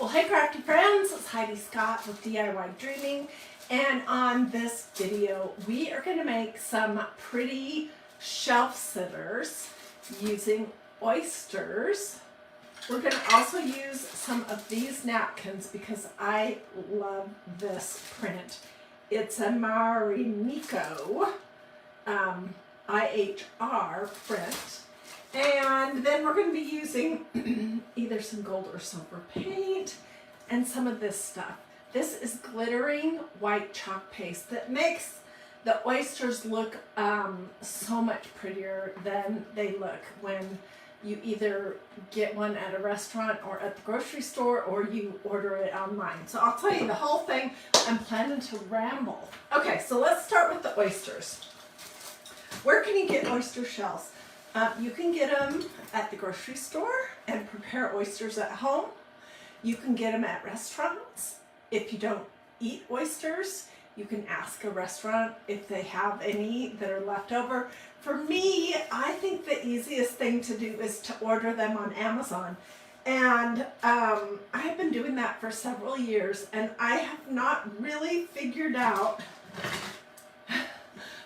Well, hey crafty friends, it's Hiedi Scott with DiyDreaming, and on this video we are going to make some pretty shelf sitters using oysters. We're going to also use some of these napkins because I love this print. It's a Marimekko IHR print. And then we're going to be using either some gold or silver paint and some of this stuff. This is glittering white chalk paste that makes the oysters look so much prettier than they look when you either get one at a restaurant or at the grocery store or you order it online. So I'll tell you the whole thing. I'm planning to ramble. Okay, so let's start with the oysters. Where can you get oyster shells? You can get them at the grocery store and prepare oysters at home. You can get them at restaurants. If you don't eat oysters, you can ask a restaurant if they have any that are left over. For me, I think the easiest thing to do is to order them on Amazon. And I've been doing that for several years, and I have not really figured out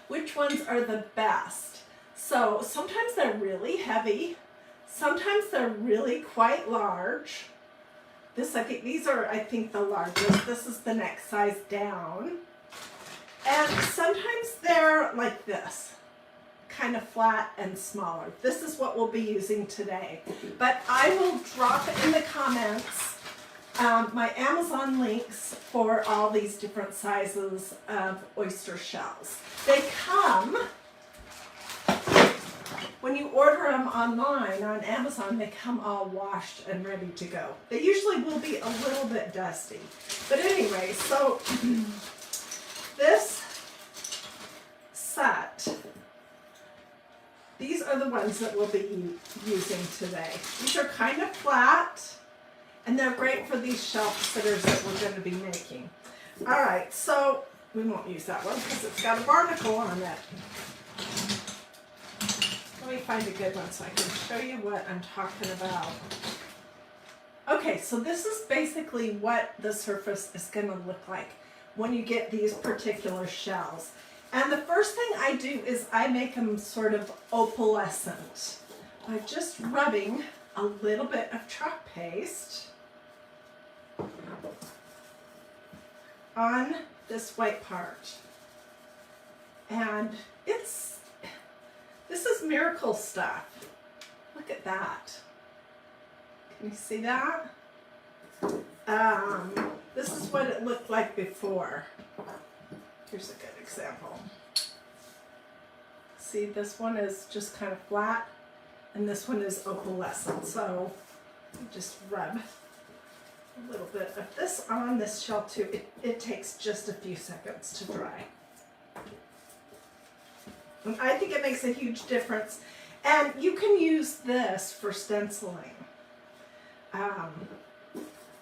which ones are the best. So sometimes they're really heavy, sometimes they're really quite large. These are the largest. This is the next size down. And sometimes they're like this, kind of flat and smaller. This is what we'll be using today. But I will drop in the comments my Amazon links for all these different sizes of oyster shells. They come, when you order them online on Amazon, they come all washed and ready to go. They usually will be a little bit dusty. But anyway, so this set, these are the ones that we'll be using today. These are kind of flat, and they're great for these shelf sitters that we're going to be making. All right, so we won't use that one because it's got a barnacle on it. Let me find a good one so I can show you what I'm talking about. Okay, so this is basically what the surface is going to look like when you get these particular shells. And the first thing I do is I make them sort of opalescent by just rubbing a little bit of chalk paste on this white part. And this is miracle stuff. Look at that. Can you see that? This is what it looked like before. Here's a good example. See, this one is just kind of flat, and this one is opalescent. So you just rub a little bit of this on this shell too. It takes just a few seconds to dry. And I think it makes a huge difference. And you can use this for stenciling. I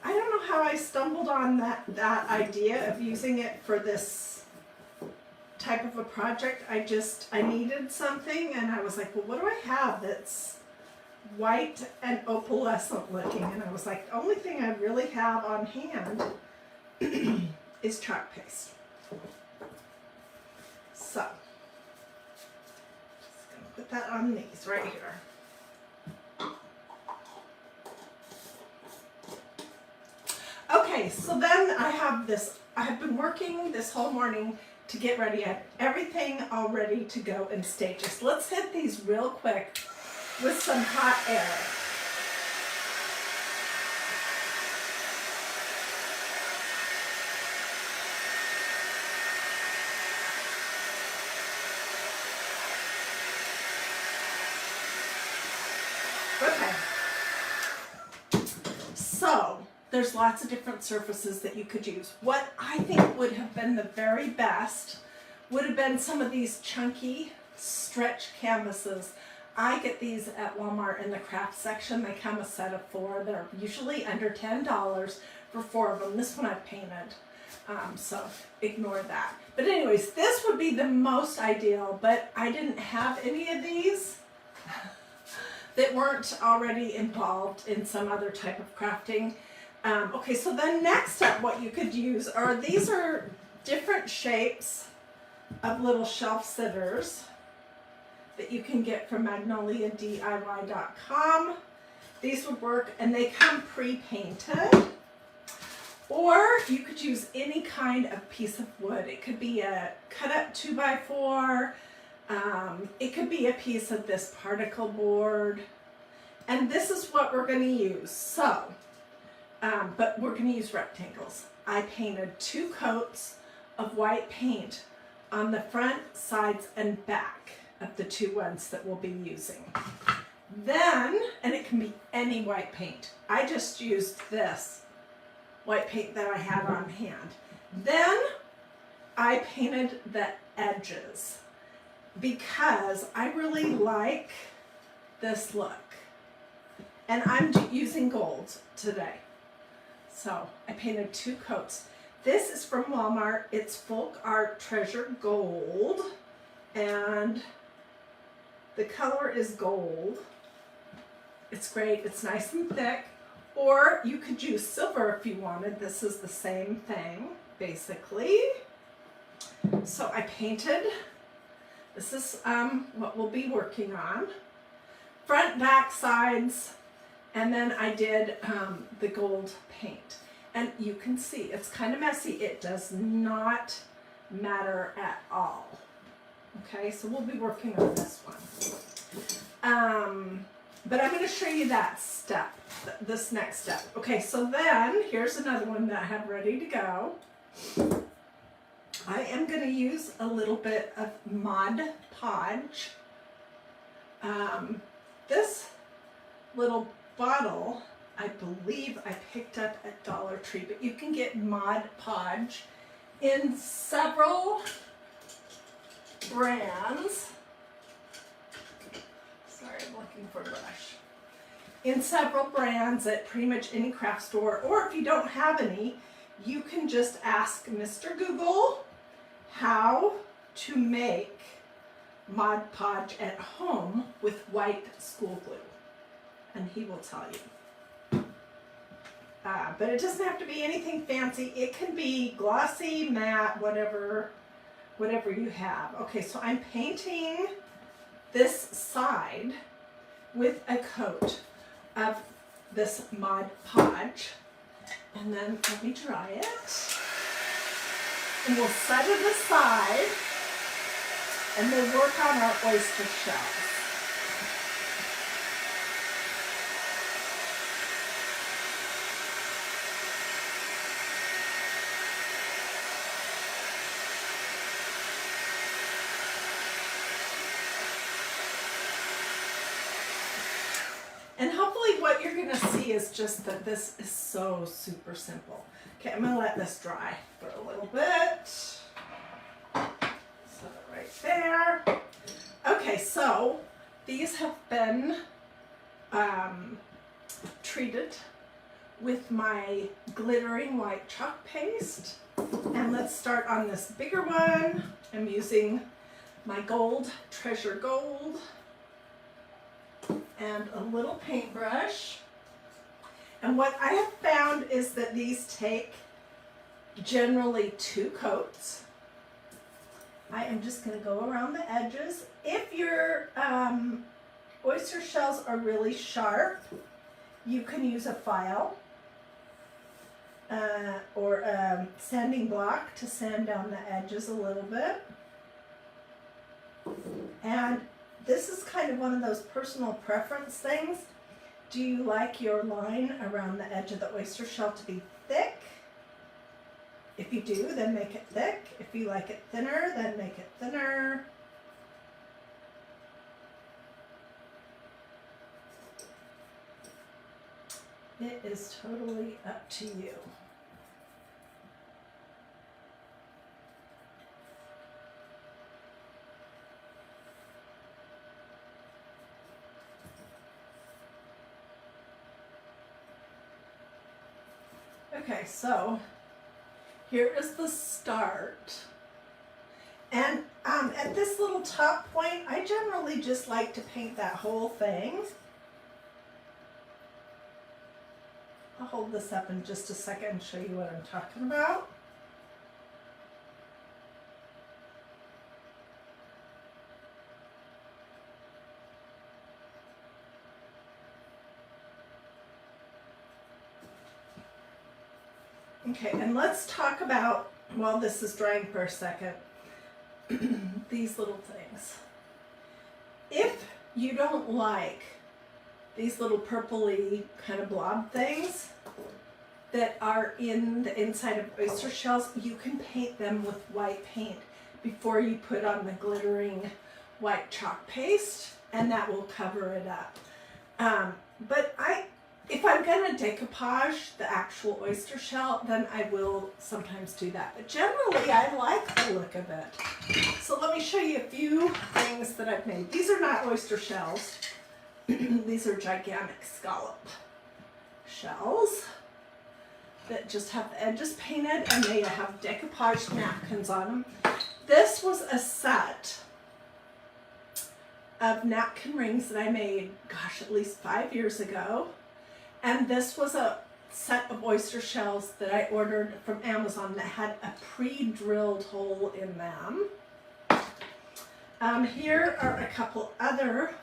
don't know how I stumbled on that idea of using it for this type of a project. I needed something, and I was like, well, what do I have that's white and opalescent looking? And I was like, the only thing I really have on hand is chalk paste. So put that on these right here. Okay, so then I have this. I have been working this whole morning to get ready. I have everything all ready to go in stages. Let's hit these real quick with some hot air. Okay, so there's lots of different surfaces that you could use. What I think would have been the very best would have been some of these chunky stretch canvases. I get these at Walmart in the craft section. They come a set of 4. They're usually under $10 for 4 of them. This one I've painted, so ignore that. But anyways, this would be the most ideal, but I didn't have any of these that weren't already involved in some other type of crafting. Okay, so then next up what you could use are, these are different shapes of little shelf sitters that you can get from magnoliadiy.com. These would work, and they come pre-painted. Or you could use any kind of piece of wood. It could be a cut up 2x4. It could be a piece of this particle board. And this is what we're going to use. So, but we're going to use rectangles. I painted 2 coats of white paint on the front, sides, and back of the 2 ones that we'll be using. Then, and it can be any white paint. I just used this white paint that I had on hand. Then I painted the edges because I really like this look. And I'm using gold today. So I painted 2 coats. This is from Walmart. It's Folk Art Treasure Gold. And the color is gold. It's great. It's nice and thick. Or you could use silver if you wanted. This is the same thing, basically. So I painted. This is what we'll be working on. Front, back, sides, and then I did the gold paint. And you can see it's kind of messy. It does not matter at all. Okay, so we'll be working on this one. But I'm going to show you that step, this next step. Okay, so then here's another one that I have ready to go. I am going to use a little bit of Mod Podge. This little bottle, I believe I picked up at Dollar Tree, but you can get Mod Podge in several brands. Sorry, I'm looking for a brush. In several brands at pretty much any craft store, or if you don't have any, you can just ask Mr. Google how to make Mod Podge at home with white school glue, and he will tell you. But it doesn't have to be anything fancy. It can be glossy, matte, whatever you have. Okay, so I'm painting this side with a coat of this Mod Podge, and then let me dry it, and we'll set it aside, and we'll work on our oyster shells. And hopefully what you're going to see is just that this is so super simple. Okay, I'm going to let this dry for a little bit. Set it right there. Okay, so these have been treated with my glittering white chalk paste. And let's start on this bigger one. I'm using my gold, Treasure Gold, and a little paintbrush. And what I have found is that these take generally 2 coats. I am just going to go around the edges. If your oyster shells are really sharp, you can use a file or a sanding block to sand down the edges a little bit. And this is kind of one of those personal preference things. Do you like your line around the edge of the oyster shell to be thick? If you do, then make it thick. If you like it thinner, then make it thinner. It is totally up to you. Okay, so here is the start. And at this little top point, I generally just like to paint that whole thing. I'll hold this up in just a second and show you what I'm talking about. Okay, and let's talk about, while this is drying for a second, these little things. If you don't like these little purpley kind of blob things that are in the inside of oyster shells, you can paint them with white paint before you put on the glittering white chalk paste, and that will cover it up. But if I'm going to decoupage the actual oyster shell, then I will sometimes do that. But generally, I like the look of it. So let me show you a few things that I've made. These are not oyster shells. These are gigantic scallop shells that just have the edges painted, and they have decoupaged napkins on them. This was a set of napkin rings that I made, gosh, at least 5 years ago. And this was a set of oyster shells that I ordered from Amazon that had a pre-drilled hole in them. Here are a couple other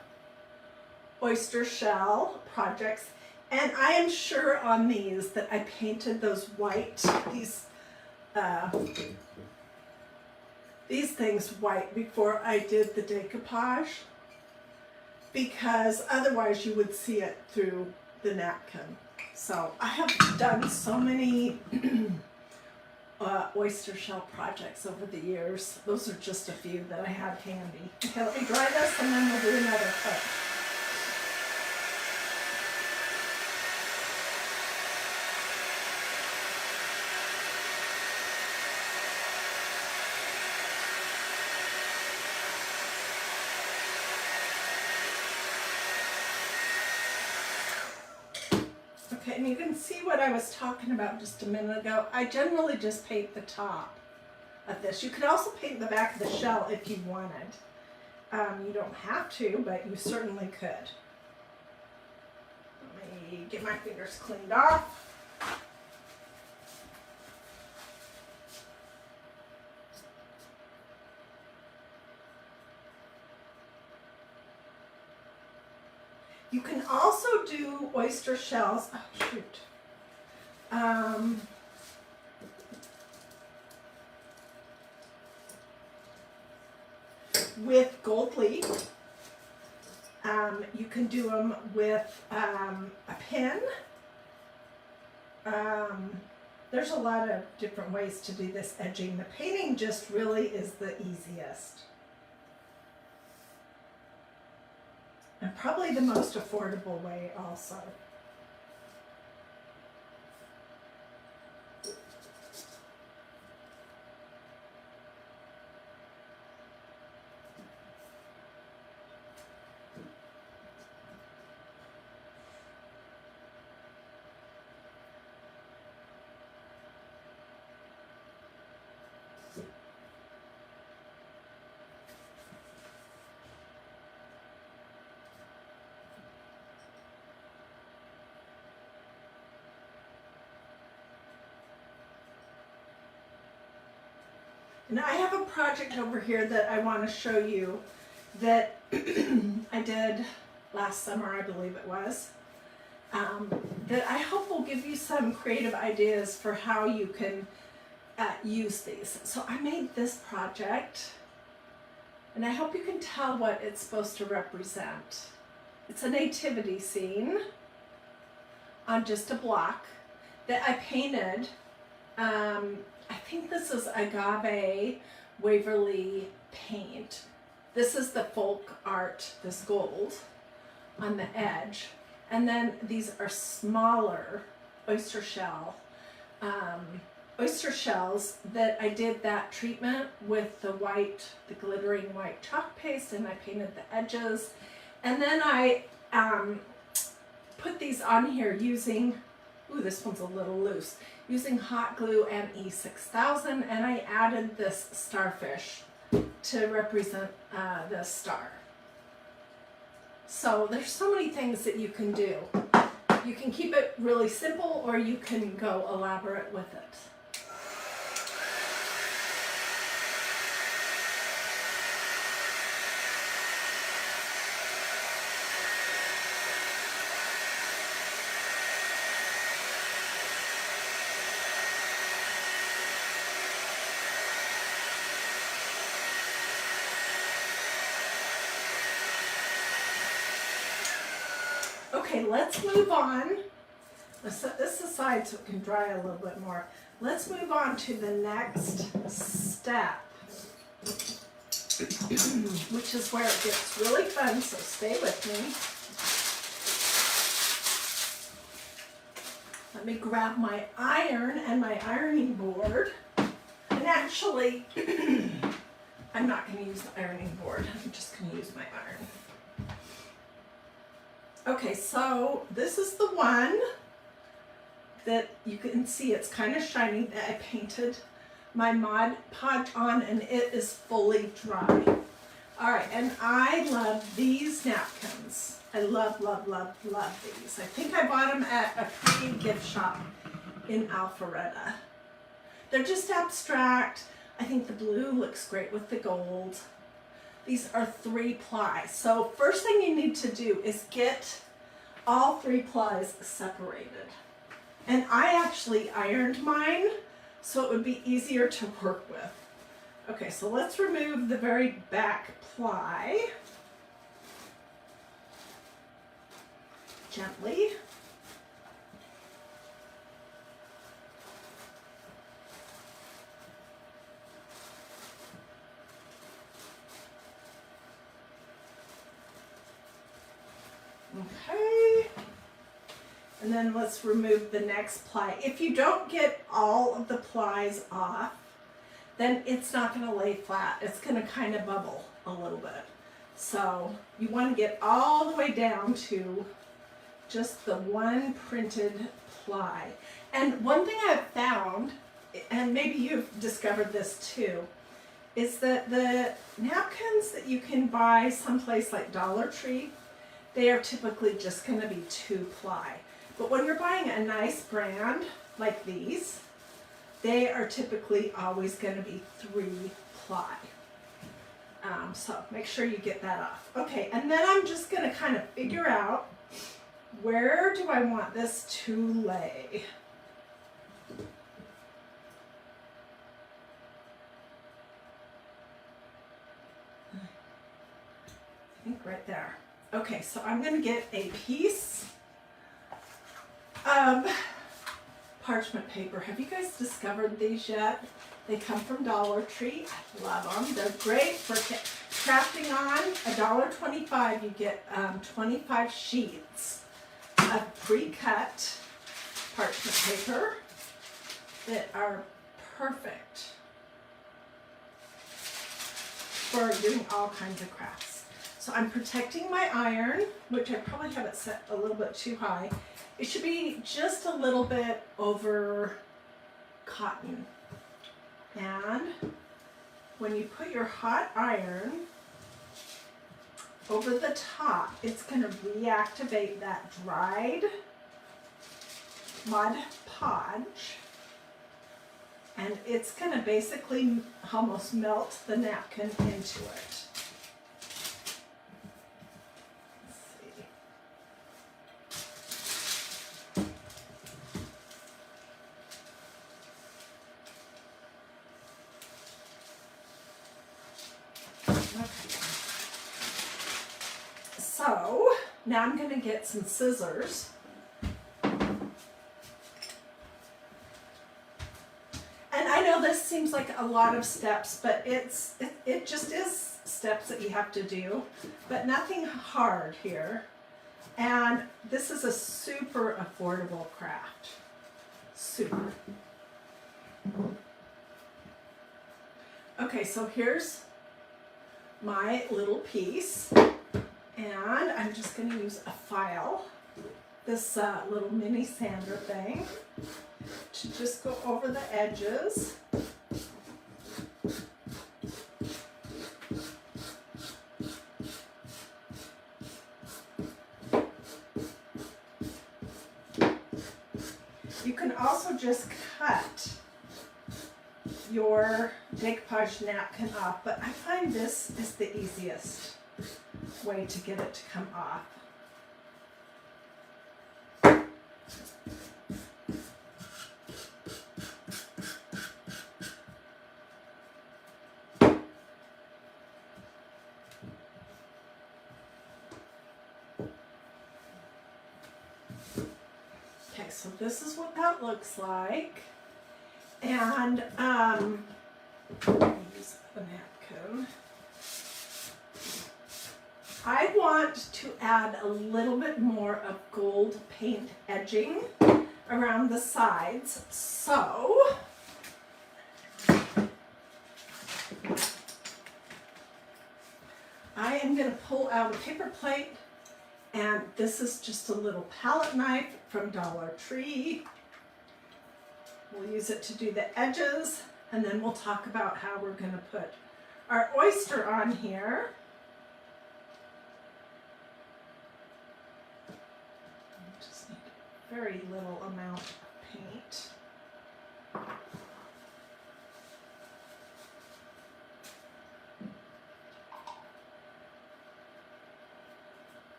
oyster shell projects. And I am sure on these that I painted those white, these things white before I did the decoupage, because otherwise you would see it through the napkin. So I have done so many oyster shell projects over the years. Those are just a few that I have handy. Okay, let me dry this and then we'll do another coat. Okay, and you can see what I was talking about just a minute ago. I generally just paint the top of this. You could also paint the back of the shell if you wanted. You don't have to, but you certainly could. Let me get my fingers cleaned off. You can also do oyster shells, oh shoot, with gold leaf. You can do them with a pin. There's a lot of different ways to do this edging. The painting just really is the easiest. And probably the most affordable way also. And I have a project over here that I want to show you that I did last summer, I believe it was, that I hope will give you some creative ideas for how you can use these. So I made this project, and I hope you can tell what it's supposed to represent. It's a nativity scene on just a block that I painted. I think this is agave Waverly paint. This is the folk art, this gold on the edge. And then these are smaller oyster shell, oyster shells that I did that treatment with the white, the glittering white chalk paste, and I painted the edges. And then I put these on here using, ooh, this one's a little loose, using hot glue and E6000, and I added this starfish to represent the star. So there's so many things that you can do. You can keep it really simple or you can go elaborate with it. Okay, let's move on. Let's set this aside so it can dry a little bit more. Let's move on to the next step, which is where it gets really fun, so stay with me. Let me grab my iron and my ironing board. And actually, I'm not going to use the ironing board. I'm just going to use my iron. Okay, so this is the one that you can see it's kind of shiny that I painted my Mod Podge on, and it is fully dry. All right, and I love these napkins. I love, love, love, love these. I think I bought them at a free gift shop in Alpharetta. They're just abstract. I think the blue looks great with the gold. These are 3-ply. So first thing you need to do is get all 3 plies separated. And I actually ironed mine so it would be easier to work with. Okay, so let's remove the very back ply gently. Okay, and then let's remove the next ply. If you don't get all of the plies off, then it's not going to lay flat. It's going to kind of bubble a little bit. So you want to get all the way down to just the one printed ply. And one thing I've found, and maybe you've discovered this too, is that the napkins that you can buy someplace like Dollar Tree, they are typically just going to be 2-ply. But when you're buying a nice brand like these, they are typically always going to be 3-ply. So make sure you get that off. Okay, and then I'm just going to kind of figure out, where do I want this to lay? I think right there. Okay, so I'm going to get a piece of parchment paper. Have you guys discovered these yet? They come from Dollar Tree. I love them. They're great for crafting on. $1.25, you get 25 sheets of pre-cut parchment paper that are perfect for doing all kinds of crafts. So I'm protecting my iron, which I probably have it set a little bit too high. It should be just a little bit over cotton. And when you put your hot iron over the top, it's going to reactivate that dried Mod Podge. And it's going to basically almost melt the napkin into it. So now I'm going to get some scissors. And I know this seems like a lot of steps, but it just is steps that you have to do, but nothing hard here. And this is a super affordable craft. Super. Okay, so here's my little piece. And I'm just going to use a file, this little mini sander thing, to just go over the edges. You can also just cut your decoupage napkin off, but I find this is the easiest way to get it to come off. Okay, so this is what that looks like. And use a napkin. I want to add a little bit more of gold paint edging around the sides. So I am going to pull out a paper plate, and this is just a little palette knife from Dollar Tree. We'll use it to do the edges, and then we'll talk about how we're going to put our oyster on here. We just need a very little amount of paint.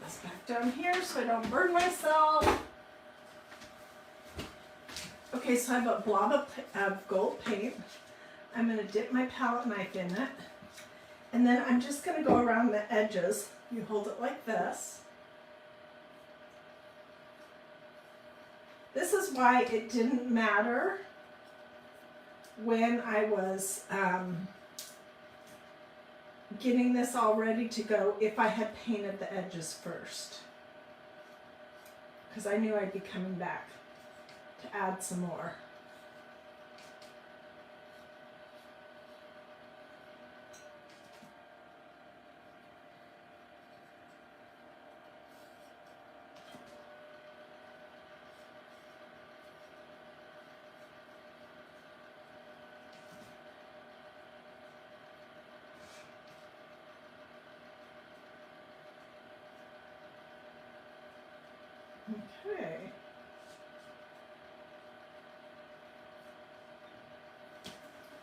This back down here so I don't burn myself. Okay, so I have a blob of gold paint. I'm going to dip my palette knife in it. And then I'm just going to go around the edges. You hold it like this. This is why it didn't matter when I was getting this all ready to go if I had painted the edges first. Because I knew I'd be coming back to add some more. Okay.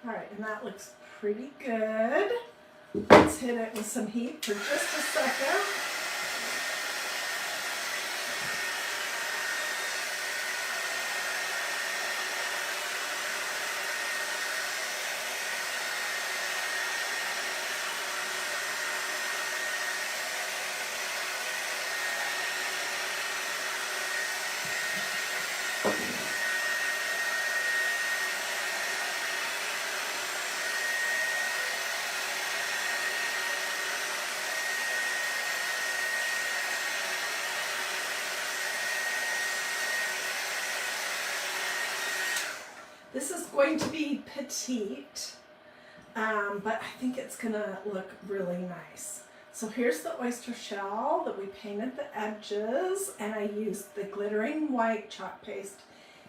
All right, and that looks pretty good. Let's hit it with some heat for just a second. This is going to be petite, but I think it's gonna look really nice. So here's the oyster shell that we painted the edges, and I used the glittering white chalk paste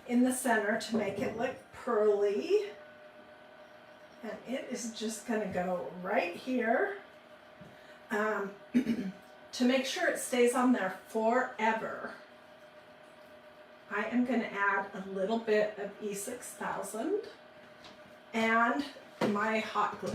in the center to make it look pearly. And it is just gonna go right here to make sure it stays on there forever. I am going to add a little bit of E6000 and my hot glue.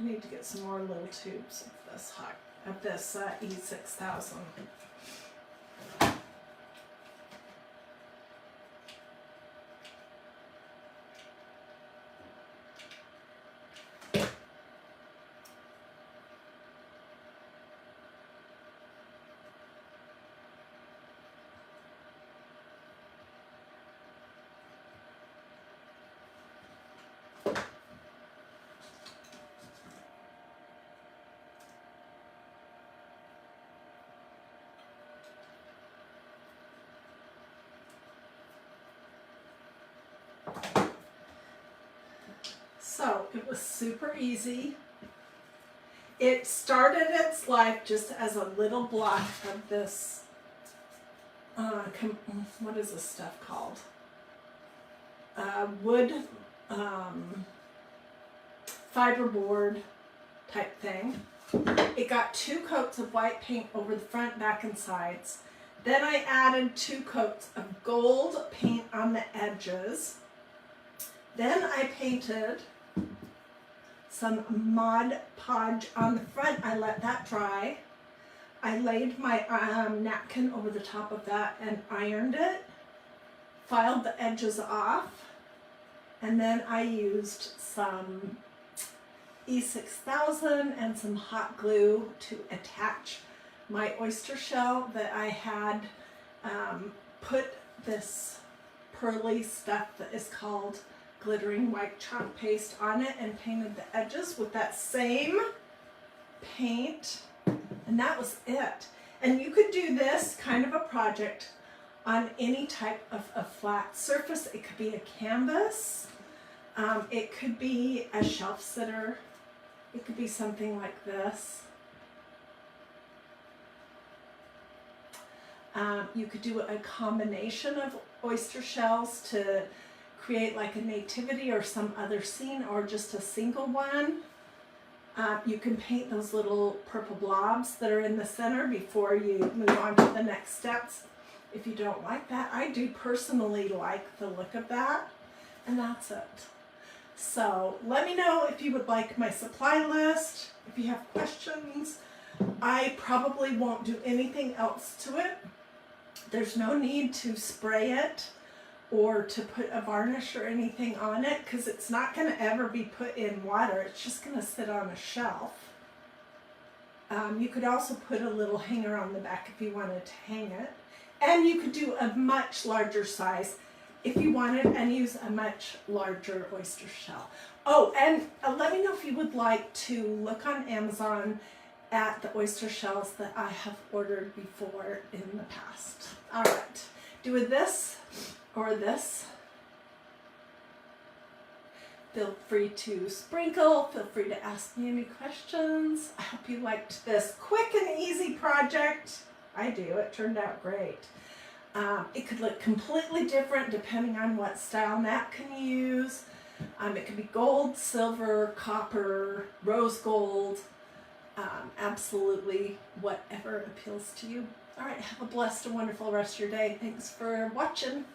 I need to get some more little tubes of this E6000. So it was super easy. It started its life just as a little block of this what is this stuff called? Wood fiberboard type thing. It got 2 coats of white paint over the front, back, and sides. Then I added 2 coats of gold paint on the edges. Then I painted some Mod Podge on the front. I let that dry. I laid my napkin over the top of that and ironed it. Filed the edges off. And then I used some E6000 and some hot glue to attach my oyster shell that I had put this pearly stuff that is called glittering white chalk paste on it and painted the edges with that same paint, and that was it. And you could do this kind of a project on any type of a flat surface. It could be a canvas, it could be a shelf sitter, it could be something like this. You could do a combination of oyster shells to create like a nativity or some other scene, or just a single one. You can paint those little purple blobs that are in the center before you move on to the next steps. If you don't like that, I do personally like the look of that, and that's it. So let me know if you would like my supply list, if you have questions. I probably won't do anything else to it. There's no need to spray it or to put a varnish or anything on it, because it's not going to ever be put in water. It's just going to sit on a shelf. You could also put a little hanger on the back if you wanted to hang it. And you could do a much larger size if you wanted, and use a much larger oyster shell. Oh, and let me know if you would like to look on Amazon at the oyster shells that I have ordered before in the past. All right, do this or this. Feel free to sprinkle, feel free to ask me any questions. I hope you liked this quick and easy project. I do, it turned out great. It could look completely different depending on what style napkin you use. It could be gold, silver, copper, rose gold, absolutely whatever appeals to you. All right, have a blessed and wonderful rest of your day. Thanks for watching.